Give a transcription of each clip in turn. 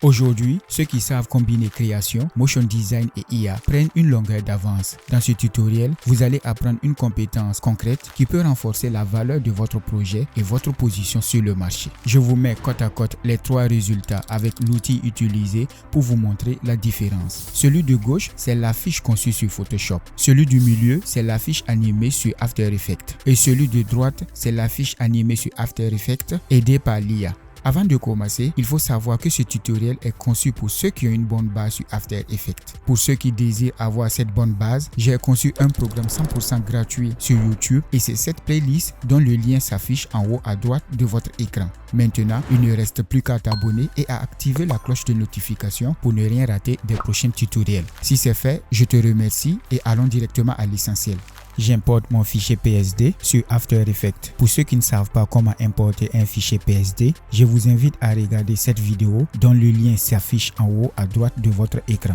Aujourd'hui, ceux qui savent combiner création, motion design et IA prennent une longueur d'avance. Dans ce tutoriel, vous allez apprendre une compétence concrète qui peut renforcer la valeur de votre projet et votre position sur le marché. Je vous mets côte à côte les trois résultats avec l'outil utilisé pour vous montrer la différence. Celui de gauche, c'est l'affiche conçue sur Photoshop. Celui du milieu, c'est l'affiche animée sur After Effects. Et celui de droite, c'est l'affiche animée sur After Effects aidée par l'IA. Avant de commencer, il faut savoir que ce tutoriel est conçu pour ceux qui ont une bonne base sur After Effects. Pour ceux qui désirent avoir cette bonne base, j'ai conçu un programme 100% gratuit sur YouTube et c'est cette playlist dont le lien s'affiche en haut à droite de votre écran. Maintenant, il ne reste plus qu'à t'abonner et à activer la cloche de notification pour ne rien rater des prochains tutoriels. Si c'est fait, je te remercie et allons directement à l'essentiel. J'importe mon fichier PSD sur After Effects. Pour ceux qui ne savent pas comment importer un fichier PSD, je vous invite à regarder cette vidéo dont le lien s'affiche en haut à droite de votre écran.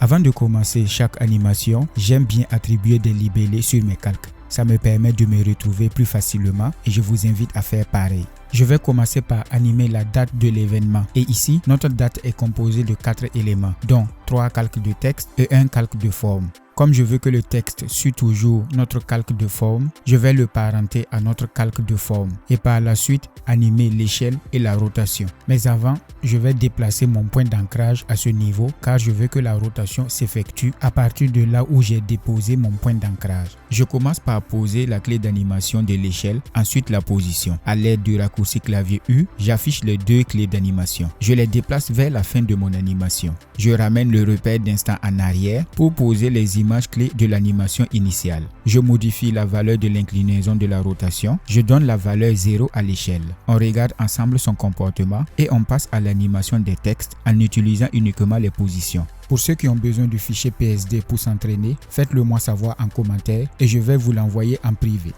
Avant de commencer chaque animation, j'aime bien attribuer des libellés sur mes calques. Ça me permet de me retrouver plus facilement et je vous invite à faire pareil. Je vais commencer par animer la date de l'événement. Et ici, notre date est composée de 4 éléments, dont 3 calques de texte et 1 calque de forme. Comme je veux que le texte suit toujours notre calque de forme, je vais le parenter à notre calque de forme et par la suite animer l'échelle et la rotation. Mais avant, je vais déplacer mon point d'ancrage à ce niveau car je veux que la rotation s'effectue à partir de là où j'ai déposé mon point d'ancrage. Je commence par poser la clé d'animation de l'échelle, ensuite la position. À l'aide du raccourci clavier U, j'affiche les 2 clés d'animation. Je les déplace vers la fin de mon animation. Je ramène le repère d'instant en arrière pour poser les images clés de l'animation initiale. Je modifie la valeur de l'inclinaison de la rotation. Je donne la valeur 0 à l'échelle. On regarde ensemble son comportement et on passe à l'animation des textes en utilisant uniquement les positions. Pour ceux qui ont besoin du fichier PSD pour s'entraîner, faites-le moi savoir en commentaire et je vais vous l'envoyer en privé.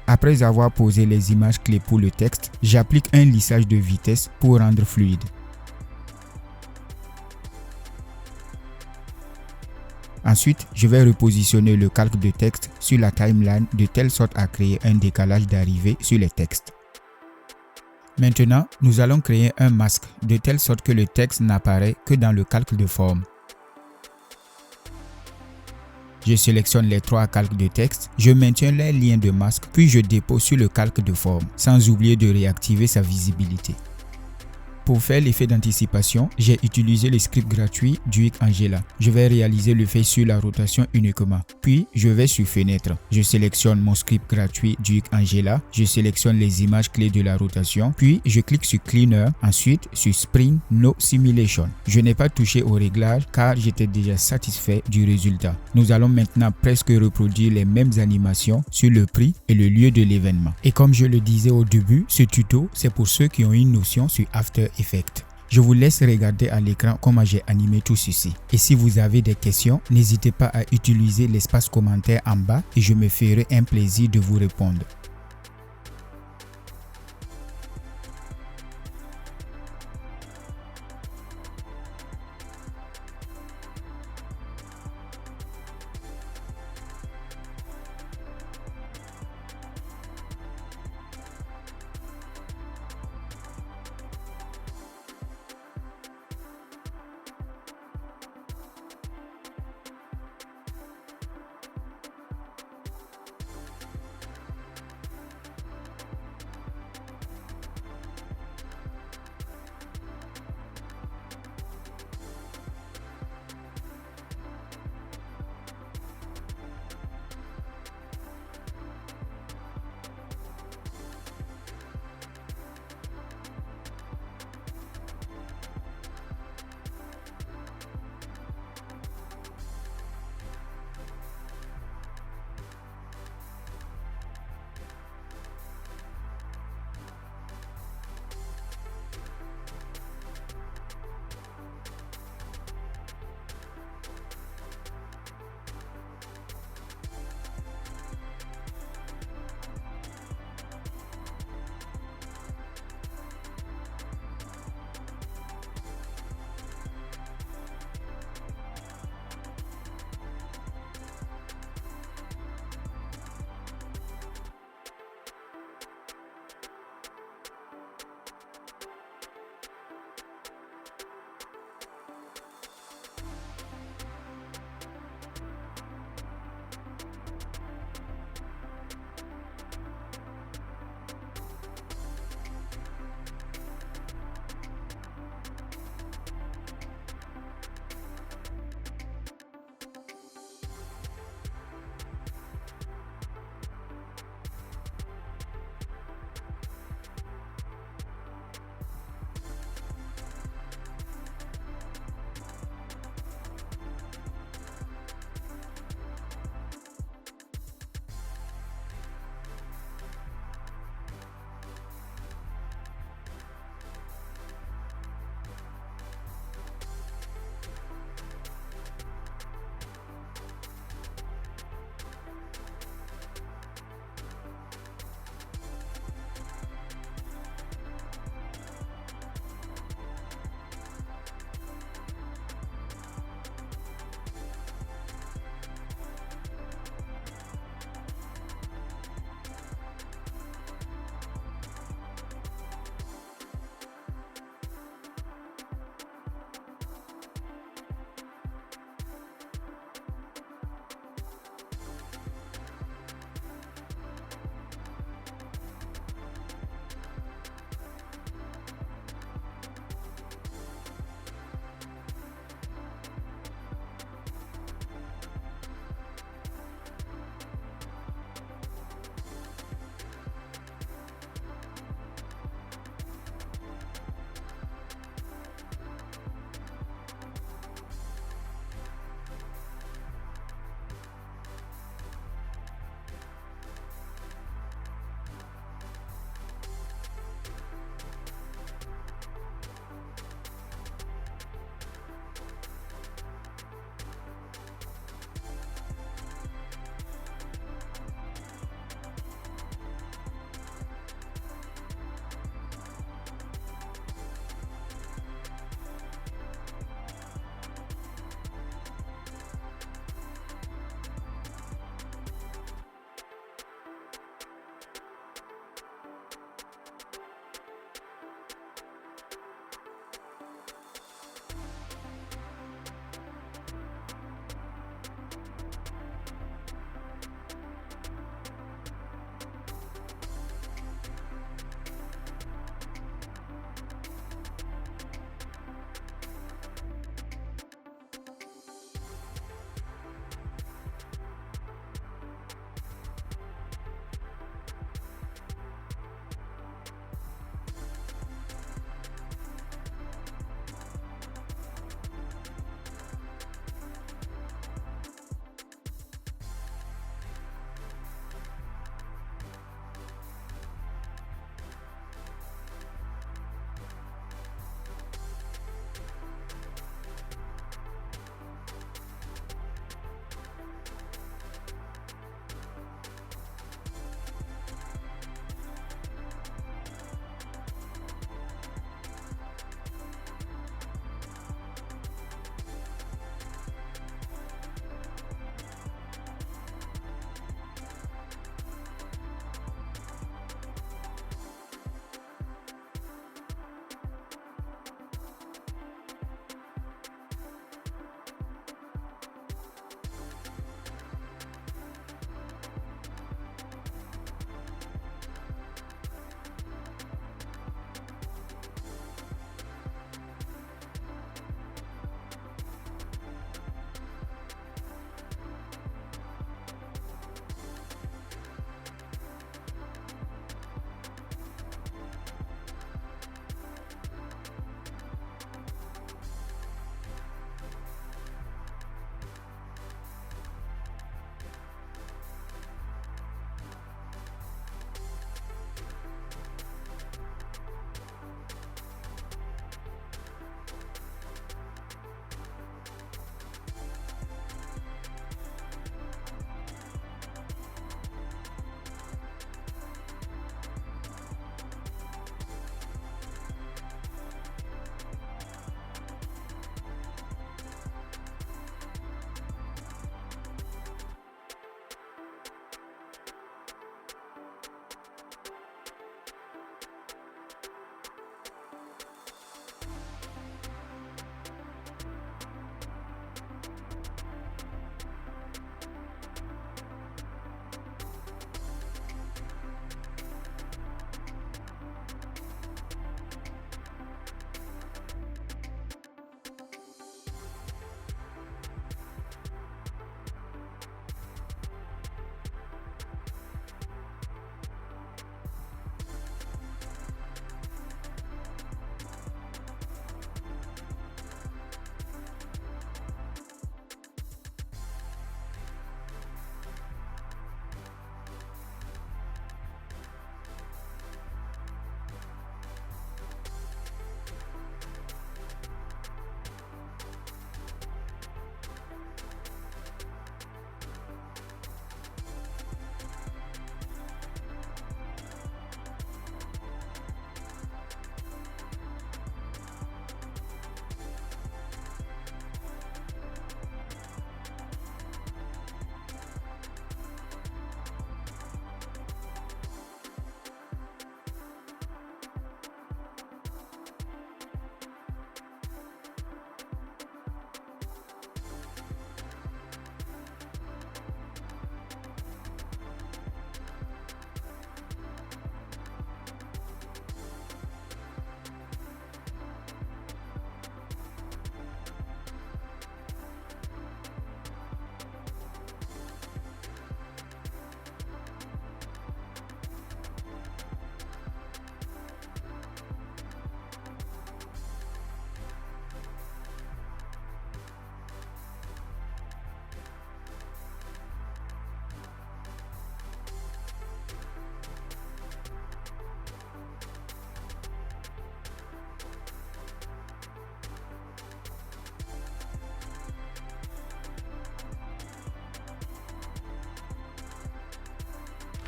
Après avoir posé les images clés pour le texte, j'applique un lissage de vitesse pour rendre fluide. Ensuite, je vais repositionner le calque de texte sur la timeline de telle sorte à créer un décalage d'arrivée sur les textes. Maintenant, nous allons créer un masque de telle sorte que le texte n'apparaît que dans le calque de forme. Je sélectionne les 3 calques de texte, je maintiens les liens de masque, puis je dépose sur le calque de forme, sans oublier de réactiver sa visibilité. Pour faire l'effet d'anticipation, j'ai utilisé le script gratuit d'UX Angela. Je vais réaliser l'effet sur la rotation uniquement. Puis, je vais sur Fenêtre. Je sélectionne mon script gratuit d'UX Angela. Je sélectionne les images clés de la rotation. Puis, je clique sur Cleaner. Ensuite, sur Spring No Simulation. Je n'ai pas touché au réglage car j'étais déjà satisfait du résultat. Nous allons maintenant presque reproduire les mêmes animations sur le prix et le lieu de l'événement. Et comme je le disais au début, ce tuto, c'est pour ceux qui ont une notion sur After Effects. Je vous laisse regarder à l'écran comment j'ai animé tout ceci. Et si vous avez des questions, n'hésitez pas à utiliser l'espace commentaire en bas et je me ferai un plaisir de vous répondre.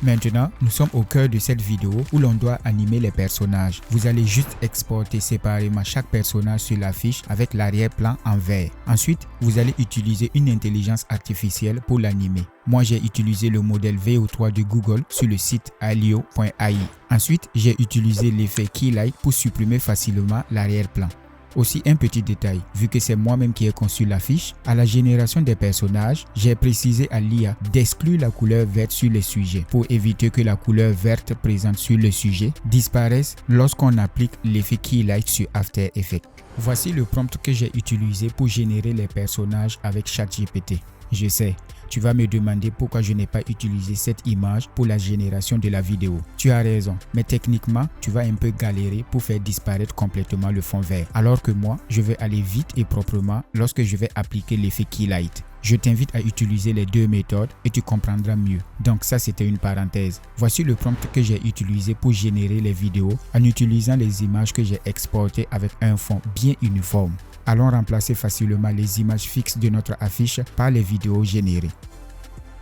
Maintenant, nous sommes au cœur de cette vidéo où l'on doit animer les personnages. Vous allez juste exporter séparément chaque personnage sur la fiche avec l'arrière-plan en vert. Ensuite, vous allez utiliser une intelligence artificielle pour l'animer. Moi, j'ai utilisé le modèle VO3 de Google sur le site alio.ai. Ensuite, j'ai utilisé l'effet Keylight pour supprimer facilement l'arrière-plan. Aussi un petit détail, vu que c'est moi-même qui ai conçu l'affiche, à la génération des personnages, j'ai précisé à l'IA d'exclure la couleur verte sur les sujets pour éviter que la couleur verte présente sur le sujet disparaisse lorsqu'on applique l'effet Keylight sur After Effects. Voici le prompt que j'ai utilisé pour générer les personnages avec ChatGPT. Je sais, tu vas me demander pourquoi je n'ai pas utilisé cette image pour la génération de la vidéo. Tu as raison, mais techniquement, tu vas un peu galérer pour faire disparaître complètement le fond vert. Alors que moi, je vais aller vite et proprement lorsque je vais appliquer l'effet Keylight. Je t'invite à utiliser les deux méthodes et tu comprendras mieux. Donc ça, c'était une parenthèse. Voici le prompt que j'ai utilisé pour générer les vidéos en utilisant les images que j'ai exportées avec un fond bien uniforme. Allons remplacer facilement les images fixes de notre affiche par les vidéos générées.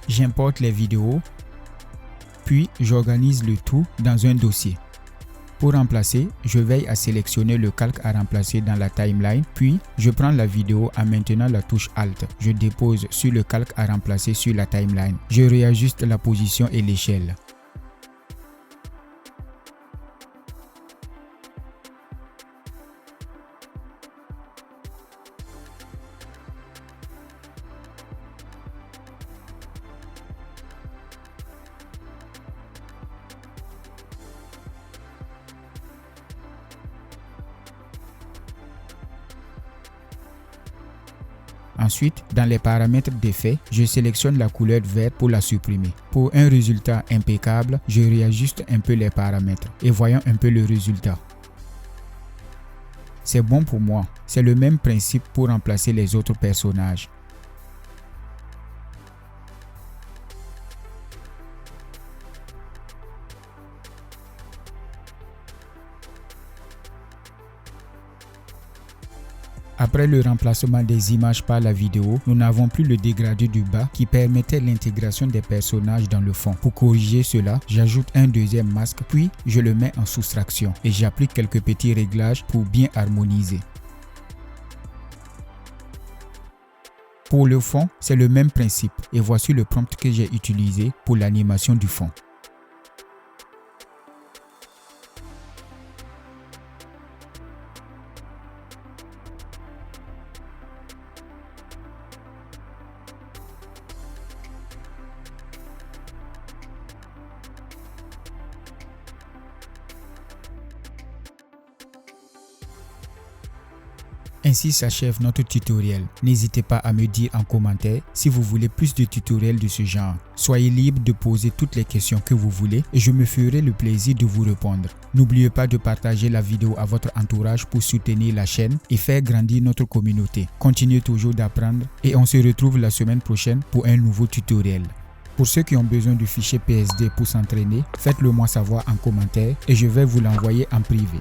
J'importe les vidéos, puis j'organise le tout dans un dossier. Pour remplacer, je veille à sélectionner le calque à remplacer dans la timeline, puis je prends la vidéo en maintenant la touche Alt. Je dépose sur le calque à remplacer sur la timeline. Je réajuste la position et l'échelle. Ensuite, dans les paramètres d'effet, je sélectionne la couleur verte pour la supprimer. Pour un résultat impeccable, je réajuste un peu les paramètres et voyons un peu le résultat. C'est bon pour moi. C'est le même principe pour remplacer les autres personnages. Après le remplacement des images par la vidéo, nous n'avons plus le dégradé du bas qui permettait l'intégration des personnages dans le fond. Pour corriger cela, j'ajoute un deuxième masque puis je le mets en soustraction et j'applique quelques petits réglages pour bien harmoniser. Pour le fond, c'est le même principe et voici le prompt que j'ai utilisé pour l'animation du fond. Ainsi s'achève notre tutoriel. N'hésitez pas à me dire en commentaire si vous voulez plus de tutoriels de ce genre. Soyez libre de poser toutes les questions que vous voulez et je me ferai le plaisir de vous répondre. N'oubliez pas de partager la vidéo à votre entourage pour soutenir la chaîne et faire grandir notre communauté. Continuez toujours d'apprendre et on se retrouve la semaine prochaine pour un nouveau tutoriel. Pour ceux qui ont besoin du fichier PSD pour s'entraîner, faites-le moi savoir en commentaire et je vais vous l'envoyer en privé.